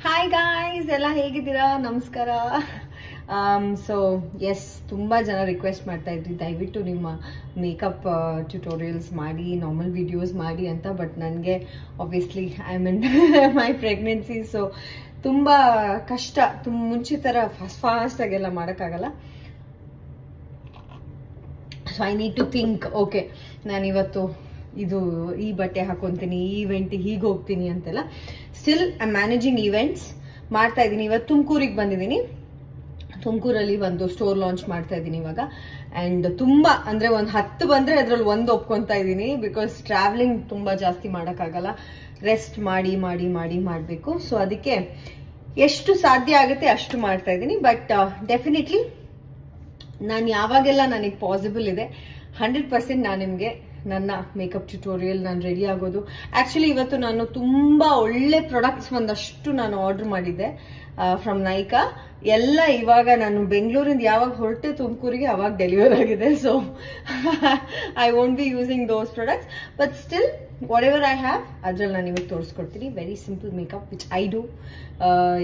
Hi guys, ಎಲ್ಲ ಹೇಗಿದ್ದೀರಾ? ನಮಸ್ಕಾರ. ಸೊ ಎಸ್, ತುಂಬಾ ಜನ ರಿಕ್ವೆಸ್ಟ್ ಮಾಡ್ತಾ ಇದ್ರಿ ದಯವಿಟ್ಟು ನಿಮ್ಮ ಮೇಕಪ್ ಟ್ಯುಟೋರಿಯಲ್ಸ್ ಮಾಡಿ, ನಾರ್ಮಲ್ ವಿಡಿಯೋಸ್ ಮಾಡಿ ಅಂತ. ಬಟ್ ನನಗೆ obviously I mean my pregnancy, so ತುಂಬಾ ಕಷ್ಟ. ಮುಂಚೆ ಥರ ಫಾಸ್ಟ್ ಆಗೆಲ್ಲ ಮಾಡೋಕ್ಕಾಗಲ್ಲ. So I need to think, okay ನಾನಿವತ್ತು ಈ ಬಟ್ಟೆ ಹಾಕೊಂತೀನಿ, ಈ ಇವೆಂಟ್ ಹೀಗೆ ಹೋಗ್ತೀನಿ ಅಂತೆಲ್ಲ. ಸ್ಟಿಲ್ ಐ ಮ್ಯಾನೇಜಿಂಗ್ ಈವೆಂಟ್ಸ್ ಮಾಡ್ತಾ ಇದ್ದೀನಿ. ಇವತ್ತು ತುಮಕೂರಿಗೆ ಬಂದಿದ್ದೀನಿ. ತುಮಕೂರಲ್ಲಿ ಒಂದು ಸ್ಟೋರ್ ಲಾಂಚ್ ಮಾಡ್ತಾ ಇದ್ದೀನಿ ಇವಾಗ. ಅಂಡ್ ತುಂಬಾ ಅಂದ್ರೆ ಒಂದು 10 ಬಂದ್ರೆ ಅದ್ರಲ್ಲಿ ಒಂದು ಒಪ್ಕೊಂತಾ ಇದ್ದೀನಿ. ಬಿಕಾಸ್ ಟ್ರಾವೆಲಿಂಗ್ ತುಂಬಾ ಜಾಸ್ತಿ ಮಾಡೋಕ್ಕಾಗಲ್ಲ, ರೆಸ್ಟ್ ಮಾಡಿ ಮಾಡಿ ಮಾಡಿ ಮಾಡಬೇಕು. ಸೊ ಅದಕ್ಕೆ ಎಷ್ಟು ಸಾಧ್ಯ ಆಗುತ್ತೆ ಅಷ್ಟು ಮಾಡ್ತಾ ಇದ್ದೀನಿ. ಬಟ್ ಡೆಫಿನೆಟ್ಲಿ ನಾನು ಯಾವಾಗೆಲ್ಲ ನನಗೆ ಪಾಸಿಬಲ್ ಇದೆ 100% ನಾನು ನಿಮಗೆ ನನ್ನ ಮೇಕಪ್ ಟ್ಯುಟೋರಿಯಲ್ ನಾನು ರೆಡಿ ಆಗೋದು. ಆಕ್ಚುಲಿ ಇವತ್ತು ನಾನು ತುಂಬಾ ಒಳ್ಳೆ ಪ್ರಾಡಕ್ಟ್ಸ್ ಒಂದಷ್ಟು ನಾನು ಆರ್ಡರ್ ಮಾಡಿದ್ದೆ ಫ್ರಮ್ ನೈಕಾ. ಎಲ್ಲ ಇವಾಗ ನಾನು ಬೆಂಗಳೂರಿಂದ ಯಾವಾಗ ಹೊರಟೆ ತುಮಕೂರಿಗೆ ಅವಾಗ ಡೆಲಿವರ್ ಆಗಿದೆ. So I won't be using those products, but still whatever I have ಅದ್ರಲ್ಲಿ ನಾನು ನಿಮಗೆ ತೋರಿಸ್ಕೊಡ್ತೀನಿ. Very simple makeup which I do.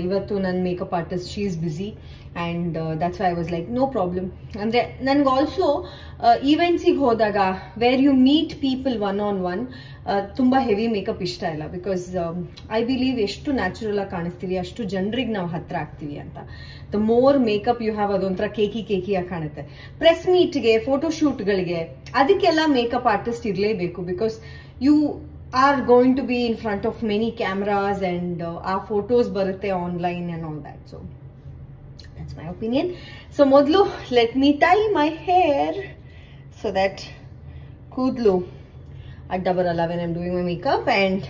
ಇವತ್ತು ನನ್ನ makeup artist she is busy and that's why I was like no problem. ಅಂದ್ರೆ ನನ್ಗೆ also ಈವೆಂಟ್ಸಿಗೆ ಹೋದಾಗ where you meet people one on one ತುಂಬಾ ಹೆವಿ ಮೇಕಪ್ ಇಷ್ಟ ಇಲ್ಲ. ಬಿಕಾಸ್ ಐ ಬಿಲೀವ್ ಎಷ್ಟು ನ್ಯಾಚುರಲ್ ಆಗಿ ಕಾಣಿಸ್ತೀವಿ ಅಷ್ಟು ಜನರಿಗೆ ನಾವು ಹತ್ರ ಆಗ್ತೀವಿ ಅಂತ. The more makeup you have ಅದೊಂಥರ ಕೇಕಿಯಾಗಿ ಕಾಣುತ್ತೆ. ಪ್ರೆಸ್ ಮೀಟ್ಗೆ, ಫೋಟೋಶೂಟ್ಗಳಿಗೆ ಅದಕ್ಕೆಲ್ಲ ಮೇಕಪ್ ಆರ್ಟಿಸ್ಟ್ ಇರಲೇಬೇಕು. Because you are going to be in front of many cameras and ಆ ಫೋಟೋಸ್ ಬರುತ್ತೆ online and all that. So that's my opinion. So modlu let me tie my hair so that ಕೂದಲು ಅಡ್ಡ ಬರಲ್ಲ when I'm doing my makeup. And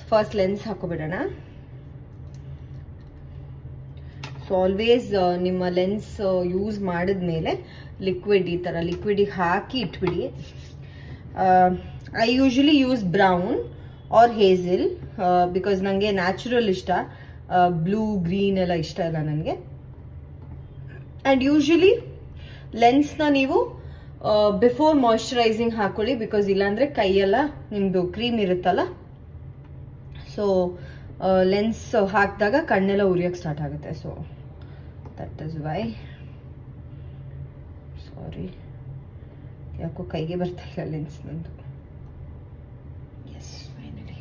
first lens ಹಾಕೋಬಿಡೋಣ. So always ನಿಮ್ಮ lens use ಮಾಡಿದ್ಮೇಲೆ liquid ಈ ತರ ಲಿಕ್ವಿಡಿಗೆ ಹಾಕಿ ಇಟ್ಬಿಡಿ. I usually use brown or hazel because ನನಗೆ ನ್ಯಾಚುರಲ್ ಇಷ್ಟ, ಬ್ಲೂ ಗ್ರೀನ್ ಎಲ್ಲ ಇಷ್ಟ ಇಲ್ಲ ನನಗೆ. ಅಂಡ್ ಯೂಶಲಿ ಲೆನ್ಸ್ನ ನೀವು ಬಿಫೋರ್ ಮಾಯಿಶ್ಚರೈಸಿಂಗ್ ಹಾಕೊಳ್ಳಿ. ಬಿಕಾಸ್ ಇಲ್ಲಾಂದ್ರೆ ಕೈಯೆಲ್ಲ ನಿಮ್ದು ಕ್ರೀಮ್ ಇರುತ್ತಲ್ಲ, ಸೊ ಲೆನ್ಸ್ ಹಾಕಿದಾಗ ಕಣ್ಣೆಲ್ಲ ಉರಿಯಕ್ಕೆ ಸ್ಟಾರ್ಟ್ ಆಗುತ್ತೆ. So that is why. Sorry, ಯಾಕೋ ಕೈಗೆ ಬರ್ತಾ ಇಲ್ಲ ಲೆನ್ಸ್ ನಂದು. Yes, finally.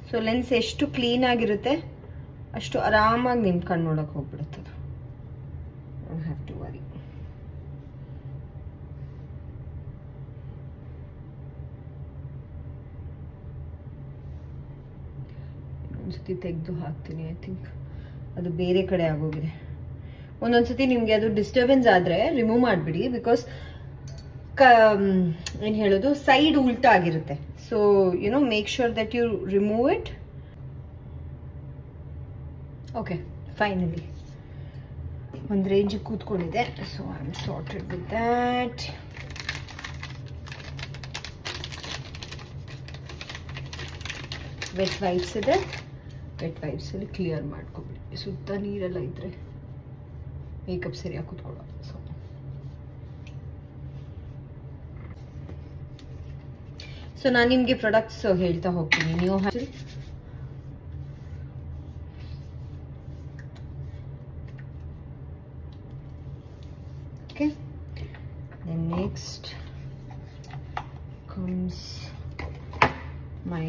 ಸೊ ಲೆನ್ಸ್ ಎಷ್ಟು ಕ್ಲೀನ್ ಆಗಿರುತ್ತೆ ಅಷ್ಟು ಆರಾಮಾಗಿ ನಿಮ್ ಕಣ್ಣು ನೋಡಕ್ ಹೋಗ್ಬಿಡುತ್ತೆ. Don't have to worry. ಒಂದ್ಸತಿ ತೆಗೆದು ಹಾಕ್ತೀನಿ. ಐ ಥಿಂಕ್ ಅದು ಬೇರೆ ಕಡೆ ಆಗೋಗಿದೆ. ಒಂದೊಂದ್ಸತಿ ನಿಮ್ಗೆ ಅದು ಡಿಸ್ಟರ್ಬೆನ್ಸ್ ಆದ್ರೆ ರಿಮೂವ್ ಮಾಡ್ಬಿಡಿ. ಬಿಕಾಸ್ ಏನ್ ಹೇಳೋದು, ಸೈಡ್ ಉಲ್ಟಾ ಆಗಿರುತ್ತೆ. So make sure that you remove it. Okay, finally ಒಂದು ರೇಂಜ್ ಕೂತ್ಕೊಂಡಿದೆ. So I am sorted with that. Wet wipes ಇದೆ, ವೆಟ್ ವೈಪ್ಸ್ ಅಲ್ಲಿ ಕ್ಲಿಯರ್ ಮಾಡ್ಕೊಬಿಡಿ. ಸುತ್ತ ನೀರೆಲ್ಲ ಇದ್ರೆ ಮೇಕಪ್ ಸರಿಯಾಗಿ ಕೂತ್ಕೊಳ್ಳೋದು. ಸೊ ನಾನು ನಿಮ್ಗೆ ಪ್ರಾಡಕ್ಟ್ಸ್ ಹೇಳ್ತಾ ಹೋಗ್ತೀನಿ, ನೀವು ಹಾಕಿ. Okay, then next comes my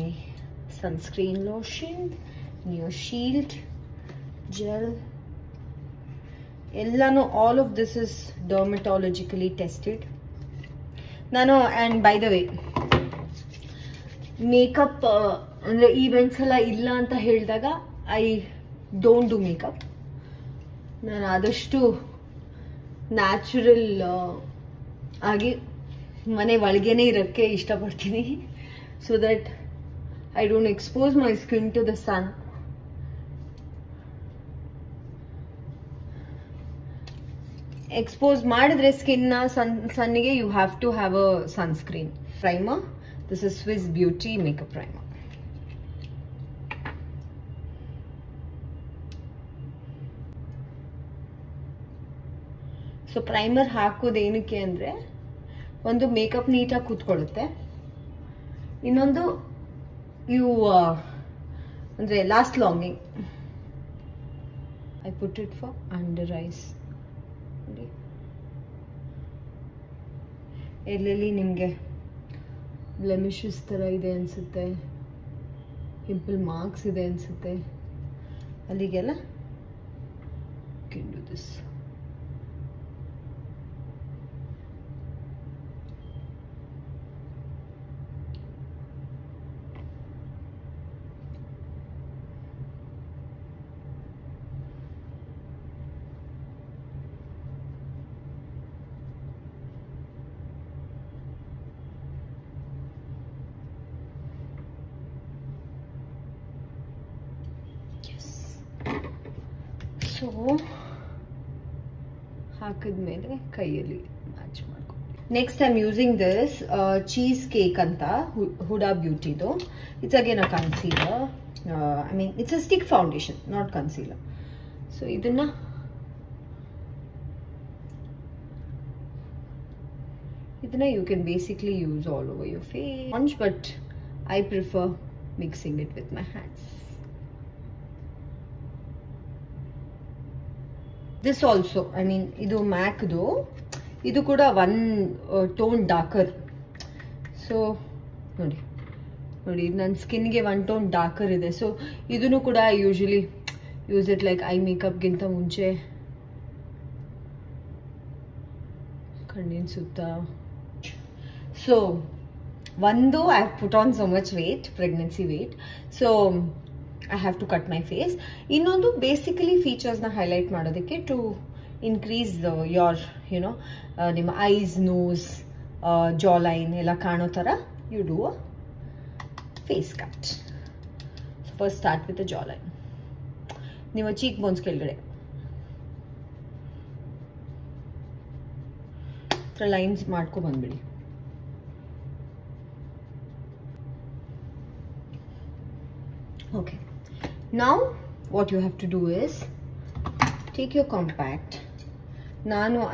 sunscreen lotion, Neo Shield gel. ಎಲ್ಲಾನು all of this is dermatologically tested. ನಾನು, and by the way, makeup ಅಂದ್ರೆ ಈವೆಂಟ್ಸ್ ಎಲ್ಲ ಇಲ್ಲ ಅಂತ ಹೇಳಿದಾಗ ಐ ಡೋಂಟ್ ಡೂ ಮೇಕಪ್. ನಾನು ಆದಷ್ಟು ನ್ಯಾಚುರಲ್ ಆಗಿ ಮನೆ ಒಳಗೇನೆ ಇರೋಕ್ಕೆ ಇಷ್ಟಪಡ್ತೀನಿ. So that I don't expose my skin to the sun. Expose ಮಾಡಿದ್ರೆ ಸ್ಕಿನ್ ಸನ್ನಿಗೆ you have to have a sunscreen. Primer, this is Swiss Beauty makeup primer. So primer ಹಾಕೋದು ಏನಕ್ಕೆ ಅಂದರೆ ಒಂದು ಮೇಕಪ್ ನೀಟಾಗಿ ಕೂತ್ಕೊಳ್ಳುತ್ತೆ, ಇನ್ನೊಂದು ಇವು ಅಂದರೆ last longing. I put it for under ice. ನೋಡಿ ಎಲ್ಲೆಲ್ಲಿ ನಿಮಗೆ ಬ್ಲೆಮಿಷಸ್ ಥರ ಇದೆ ಅನಿಸುತ್ತೆ, ಪಿಂಪಲ್ ಮಾರ್ಕ್ಸ್ ಇದೆ ಅನಿಸುತ್ತೆ, ಅಲ್ಲಿಗೆಲ್ಲ can do this. ಸೊ ಹಾಕಿದ್ಮೇಲೆ ಕೈಯಲ್ಲಿ ಮ್ಯಾಚ್ ಮಾಡ್ಕೊಂಡು next I am using this cheesecake ಅಂತ ಹುಡಾ ಬ್ಯೂಟಿದು. It's again a concealer. I mean it's a stick foundation, not concealer. So ಇದನ್ನ you can basically use all over your face, but I prefer mixing it with my hands. This also, I mean, idu MAC do, idu kuda one tone darker. So nodi nan skin ge one tone darker ide. So idunu kuda I usually use it like eye makeup ginta munche kannina sutta. So one though I have put on so much weight, pregnancy weight, so I have to cut my face. Innondu basically features na highlight madodakke to increase your ನಿಮ್ಮ eyes, nose, jawline ella kaano tara you do a face cut. So first start with the jawline. ನಿಮ್ಮ cheek bones ಕೆಳಗಡೆ lines ಮಾಡ್ಕೊ ಬಂದ್ಬಿಡಿ. Okay, now what you have to do is take your compact.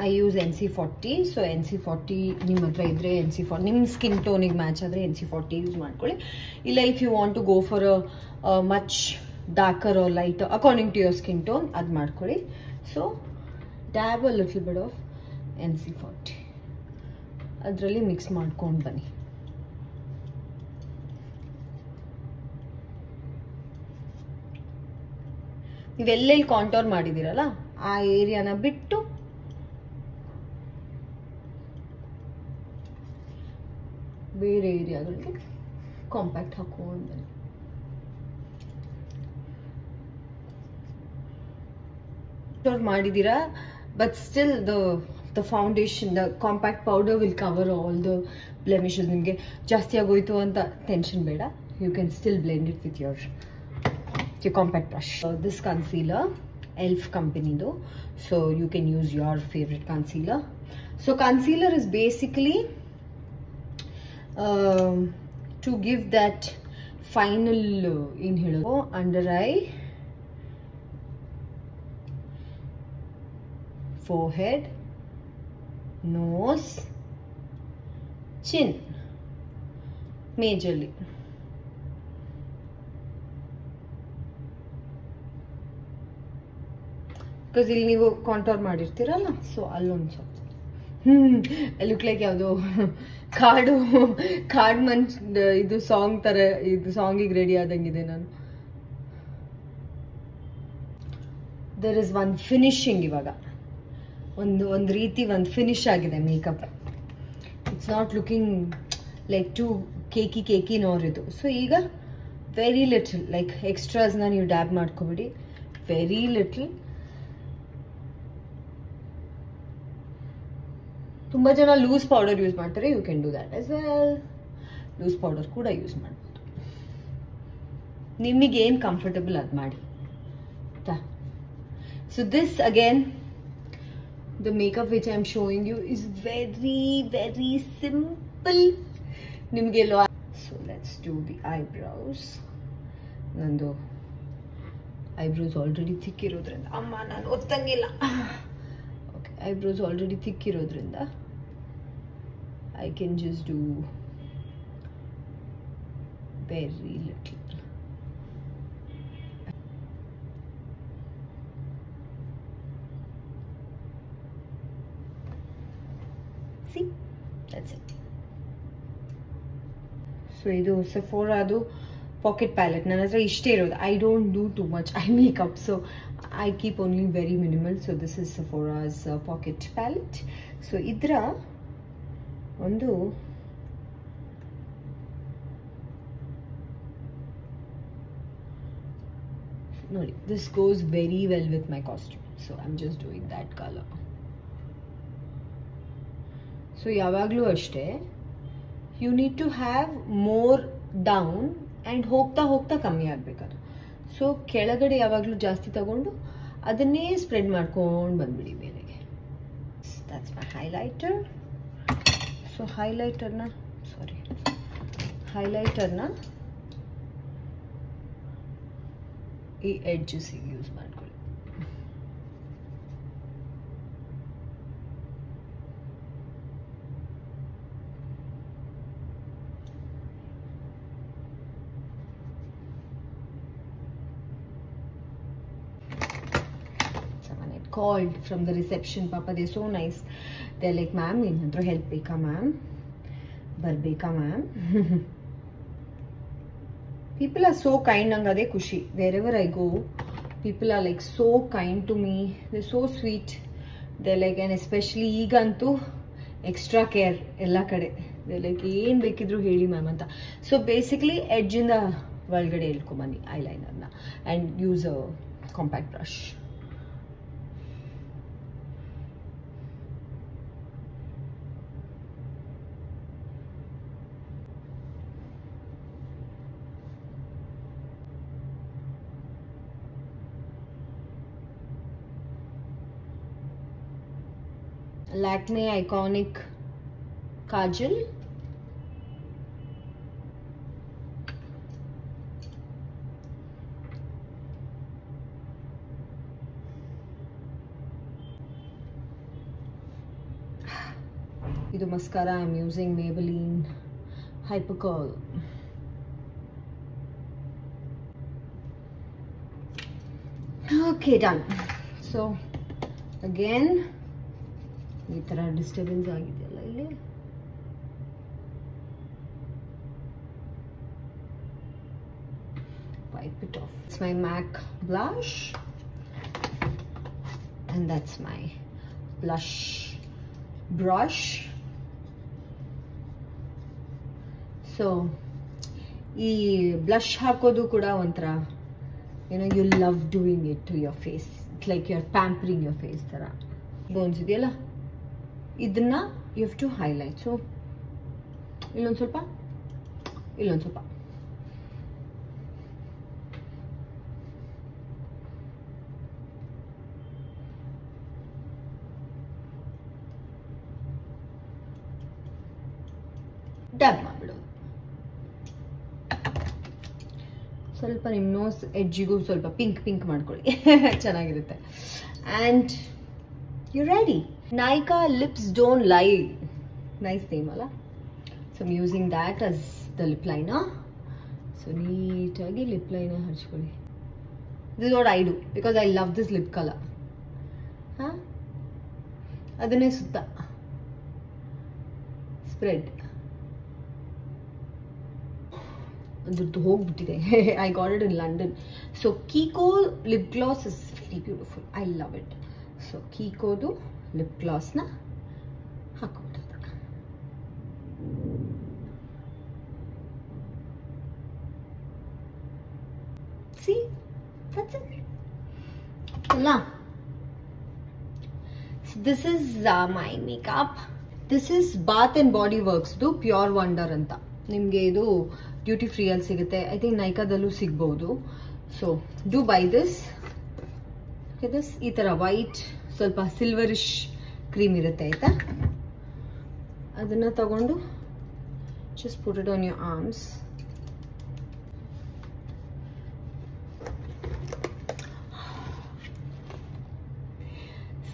I use NC40, so NC40 ನಿಮ್ಮ ಹತ್ರ ಇದ್ರೆ NC40, ನಿಮ್ಮ skin ಟೋನಿಗೆ match ಆದರೆ NC40 use ಮಾಡ್ಕೊಳ್ಳಿ. ಇಲ್ಲ if you want to go for a much darker or lighter according to your skin tone, ಅದು ಮಾಡ್ಕೊಳ್ಳಿ. So dab a little bit of NC40 ಅದರಲ್ಲಿ ಮಿಕ್ಸ್ ಮಾಡ್ಕೊಂಡು ಬನ್ನಿ. ನೀವೆಲ್ಲೆಲ್ಲಿ ಕಾಂಟೋರ್ ಮಾಡಿದಿರಲ್ಲ ಆ ಏರಿಯಾನ ಬಿಟ್ಟು ಬೇರೆ ಏರಿಯಾಗಳಿಗೆ ಕಾಂಪ್ಯಾಕ್ಟ್ ಹಾಕೊಂಡು ಬನ್ನಿ. ಕಾಂಟೋರ್ ಮಾಡಿದೀರಾ but still the foundation, the compact powder will cover all the blemishes. ನಿಮಗೆ ಜಾಸ್ತಿ ಆಗೋಯ್ತು ಅಂತ ಟೆನ್ಷನ್ ಬೇಡ. You can still blend it with your compact brush. This concealer, ELF company though, so you can use your favorite concealer. So concealer is basically to give that final under eye, forehead, nose, chin majorly. Because ಇಲ್ಲಿ ನೀವು contour ಮಾಡಿರ್ತೀರಲ್ಲ, so ಅಲ್ಲೊಂದು ಸ್ವಲ್ಪ look like ಯಾವುದೋ ಕಾರ್ಡ್ ಮಂಚ್ ಇದು song ತರ, ಇದು ಸಾಂಗಿಗೆ ರೆಡಿ ಆದಂಗಿದೆ ನಾನು. There is one finishing. ಇವಾಗ ಒಂದು ರೀತಿ ಒಂದು ಫಿನಿಶ್ ಆಗಿದೆ makeup. It's not looking like too cakey ನೋರಿದು. ಸೊ ಈಗ ವೆರಿ ಲಿಟಲ್ ಲೈಕ್ ಎಕ್ಸ್ಟ್ರಾಸ್ನ ನೀವು ಡ್ಯಾಬ್ ಮಾಡ್ಕೊಬಿಡಿ. Very little. ತುಂಬ ಜನ ಲೂಸ್ ಪೌಡರ್ ಯೂಸ್ ಮಾಡ್ತಾರೆ. You can do that as well. Loose powder ಕೂಡ ಯೂಸ್ ಮಾಡ್ಬೋದು. ನಿಮಗೆ ಏನು ಕಂಫರ್ಟಬಲ್ ಅದು ಮಾಡಿ. So this again the makeup which I am showing you is very simple. Nimge lo. So let's do the eyebrows. Nandu eyebrows already thick irodrinda amma nanu ottangilla. Okay, eyebrows already thick ಇರೋದ್ರಿಂದ I can just do very little. See, that's it. So idu Sephora adu pocket palette. ನನ್ನ ಹತ್ರ ಇಷ್ಟೇ ಇರೋದು. I don't do too much eye makeup, so I keep only very minimal. So this is Sephora's pocket palette. So idra ಒಂದು ನೋಡಿ, this goes very well with my costume, so I'm just doing that color. So ಯಾವಾಗಲೂ ಅಷ್ಟೇ, you need to have more down and ಹೋಗ್ತಾ ಹೋಗ್ತಾ ಕಮ್ಮಿ ಆಗಬೇಕದು. So ಕೆಳಗಡೆ ಯಾವಾಗಲೂ ಜಾಸ್ತಿ ತಗೊಂಡು ಅದನ್ನೇ ಸ್ಪ್ರೆಡ್ ಮಾಡ್ಕೊಂಡು ಬಂದ್ಬಿಡಿ ಮೇಲೆಗೆ. That's my highlighter. So highlighterನ ಈ ಎಡ್ಜಸ್ ಯೂಸ್ ಮಾಡ್ಕೊಳ್ಳಿ. Someone had called from the reception. Papa, they're so nice. They're like, ma'am, ಏನಾದರೂ ಹೆಲ್ಪ್ ಬೇಕಾ ಮ್ಯಾಮ್, ಬರ್ಬೇಕಾ ma'am? People are so kind, ನಂಗೆ ಅದೇ ಖುಷಿ. Wherever I go, people are like so kind to me. They're so sweet. They're like, and especially ಈಗಂತೂ extra care ಎಲ್ಲ ಕಡೆ. They're like, ಏನು ಬೇಕಿದ್ರು ಹೇಳಿ ಮ್ಯಾಮ್ ಅಂತ. ಸೊ ಬೇಸಿಕಲಿ ಎಡ್ಜಿಂದ ಒಳಗಡೆ ಇಳ್ಕೊಂಬನ್ನಿ ಐಲೈನರ್ನ and use a compact brush. Lakme Iconic Kajal. Idu mascara I'm using Maybelline Hypercurl. Okay, done. So again, ಈ ಥರ ಡಿಸ್ಟರ್ಬೆನ್ಸ್ ಆಗಿದೆಯಲ್ಲ ಇಲ್ಲಿ. Wipe it off. It's my MAC blush and that's my blush brush. So ಈ blush ಹಾಕೋದು ಕೂಡ ಒಂಥರ, you love doing it to your face. It's like you're pampering your face ಥರ. Bones ಇದೆಯಲ್ಲ, ಇದನ್ನ you have to highlight. So ಇಲ್ಲೊಂದು ಸ್ವಲ್ಪ, ಇಲ್ಲೊಂದು ಸ್ವಲ್ಪ. ಡಬ್ ಮಾಡಿಬಿಡೋದು. ಸ್ವಲ್ಪ ನಿಮ್ಮ ನೋಸ್ ಎಡ್ಜಿಗೂ ಸ್ವಲ್ಪ ಪಿಂಕ್ ಮಾಡ್ಕೊಳ್ಳಿ, ಚೆನ್ನಾಗಿರುತ್ತೆ. And you're ready. Nykaa Lips Don't Lie. Nice name, ala. So I'm using that as the lip liner. So neatagi lip liner harchkoli. This is what I do because I love this lip color. Huh? Adane sutta spread. Adradu hogbitide. I got it in London. So Kiko lip gloss is very beautiful. I love it. So ಕೀಕೋದು lip ಗ್ಲಾಸ್ನ ಹಾಕೊಂಡ್ಬಿಡೋದು. See, that's it. ಅಲ್ಲ, this is my makeup. This is Bath and Body ವರ್ಕ್ಸ್ದು pure wonder ಅಂತ. ನಿಮಗೆ ಇದು duty ಫ್ರೀಯಲ್ಲಿ ಸಿಗುತ್ತೆ. I think ನೈಕಾದಲ್ಲೂ ಸಿಗ್ಬಹುದು. So do by this. This ಈ ತರ ವೈಟ್ ಸ್ವಲ್ಪ ಸಿಲ್ವರಿಶ್ ಕ್ರೀಮ್ ಇರುತ್ತೆ ಆಯ್ತಾ. ಅದನ್ನ ತಗೊಂಡು just put it on your arms.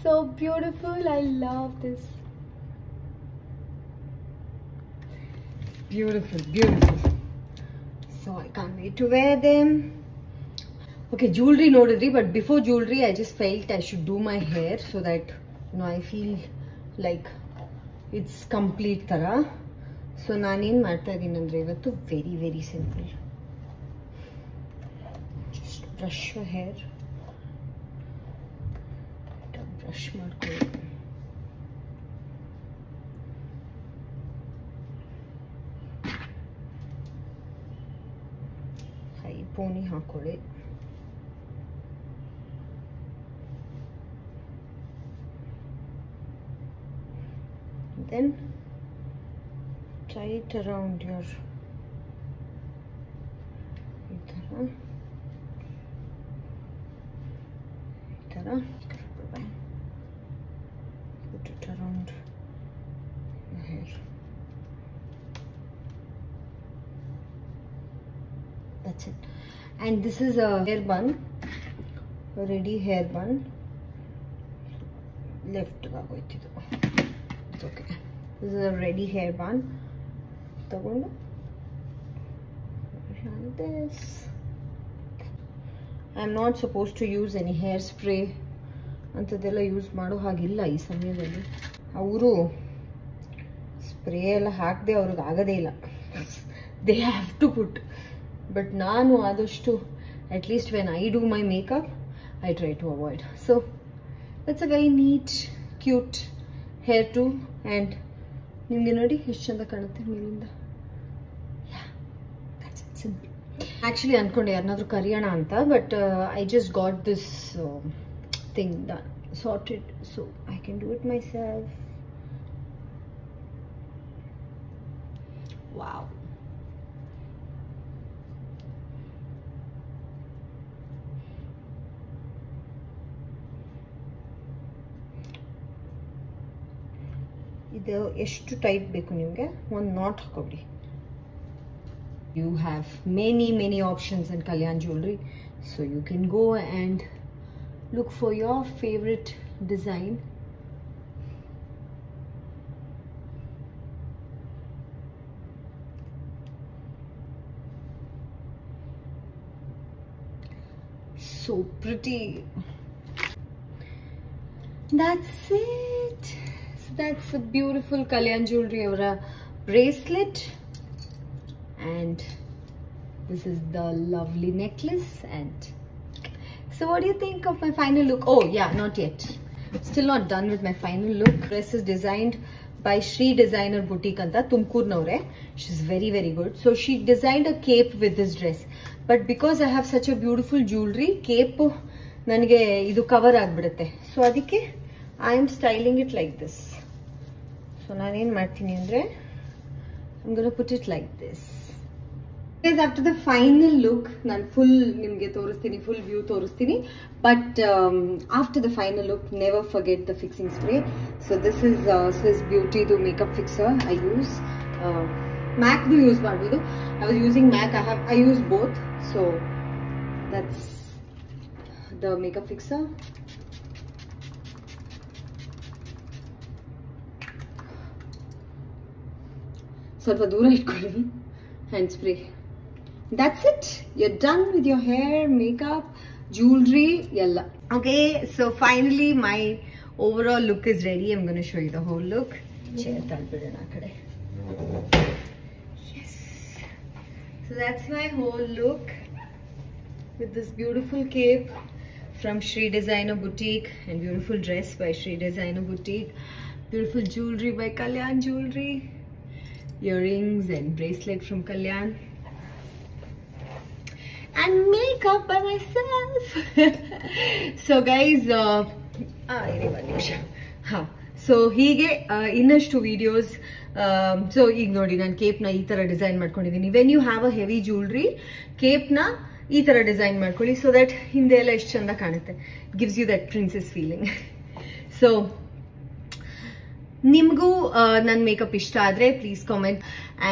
So beautiful. I love this. Beautiful, beautiful. So I can't wait to wear them. Okay, jewelry nodidri, but before jewelry I just felt I should do my hair so that I feel like it's complete tara. So nanen marta idini andre ivattu very very simple. Just brush your hair. Brush ಮಾಡ್ಕೊಳ್ಳಿ. High pony ಹಾಕೊಳ್ಳಿ. Then tie it around your put it around your hair. That's it. And this is a hair bun, a ready hair bun. Left ಆಗೋಯ್ತಿದು. It's okay. This is a ready hair bun. ತಗೊಂಡು this. I'm not supposed to use any hairspray ಅಂತದೆಲ್ಲ use ಮಾಡೋ ಹಾಗಿಲ್ಲ ಈ ಸಮಯದಲ್ಲಿ. ಅವರು spray ಎಲ್ಲ ಹಾಕದೆ ಅವ್ರಿಗೆ ಆಗೋದೇ ಇಲ್ಲ. They have to put. But ನಾನು ಆದಷ್ಟು at least when I do my makeup I try to avoid. So that's a very neat cute hair too. And ನಿಮಗೆ ನೋಡಿ ಎಷ್ಟು ಚಂದ ಕಾಣುತ್ತೆ ಮೇಲಿಂದ. ಸಿಂಪಲ್. ಆ್ಯಕ್ಚುಲಿ ಅಂದ್ಕೊಂಡೆ ಯಾರನ್ನಾದ್ರೂ ಕರಿಯೋಣ ಅಂತ, but I just got this thing done sorted, so I can do it my self. Wow. ಇದು ಎಷ್ಟು ಟೈಟ್ ಬೇಕು ನಿಮಗೆ, ಒಂದು not ಹಾಕೊಬಿಡಿ. You have many options in Kalyan jewelry, so you can go and look for your favorite design. So pretty. That's it. So that's a beautiful Kalyan jewelry avara bracelet. And this is the lovely necklace. And so what do you think of my final look? Oh yeah, not yet. Still not done with my final look. Dress is designed by Shri Designer Boutique anta Tumkur-navre. She's very good. So she designed a cape with this dress, but because I have such a beautiful jewelry, cape nanage idu cover agbidutte. So adike I am styling it like this. So nanu ಏನು ಮಾಡ್ತೀನಿ ಅಂದ್ರೆ I'm going to put it like this. Guys, after the final look, ನಾನು full ನಿಮಗೆ ತೋರಿಸ್ತೀನಿ, full view ತೋರಿಸ್ತೀನಿ. But after the final look, never forget the fixing spray. So this is Swiss Beauty the makeup fixer I use. MAC do use ಮಾಡ್ಬೋದು. I was using MAC. I use both. So that's the makeup fixer. ಸ್ವಲ್ಪ ದೂರ ಇಟ್ಕೊಳ್ಳಿ. Hand spray. That's it. You're done with your hair, makeup, jewelry, yalla. Okay, so finally my overall look is ready. I'm going to show you the whole look. Yes. So that's my whole look with this beautiful cape from Shri Designer Boutique and beautiful dress by Shri Designer Boutique. Beautiful jewelry by Kalyan Jewelry. Earrings and bracelet from Kalyan. And makeup by myself. So guys, so ಹೀಗೆ ಇನ್ನಷ್ಟು videos. So ಈಗ ನೋಡಿ ನಾನು ಕೇಪ್ನ ಈ ತರ design ಮಾಡ್ಕೊಂಡಿದ್ದೀನಿ. When you have a heavy jewellery, ಕೇಪ್ನ ಈ ತರ ಡಿಸೈನ್ ಮಾಡ್ಕೊಳ್ಳಿ, ಸೊ ದಟ್ ಹಿಂದೆ ಎಲ್ಲ ಎಷ್ಟು ಚಂದ ಕಾಣುತ್ತೆ. Gives you that princess feeling. So ನಿಮಗೂ ನನ್ನ ಮೇಕಪ್ ಇಷ್ಟ ಆದ್ರೆ ಪ್ಲೀಸ್ ಕಾಮೆಂಟ್.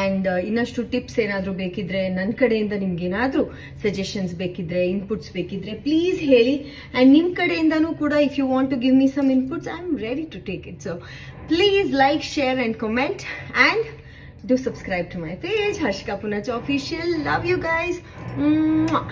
ಅಂಡ್ ಇನ್ನಷ್ಟು ಟಿಪ್ಸ್ ಏನಾದರೂ ಬೇಕಿದ್ರೆ, ನನ್ನ ಕಡೆಯಿಂದ ನಿಮ್ಗೆ ಏನಾದರೂ ಸಜೆಷನ್ಸ್ ಬೇಕಿದ್ರೆ, ಇನ್ಪುಟ್ಸ್ ಬೇಕಿದ್ರೆ ಪ್ಲೀಸ್ ಹೇಳಿ. ಅಂಡ್ ನಿಮ್ಮ ಕಡೆಯಿಂದನೂ ಕೂಡ if you want to give me some inputs, I am ready to take it. So please like, share and comment and do subscribe to my page, Harshika Punach Official. Love you guys. Mwah.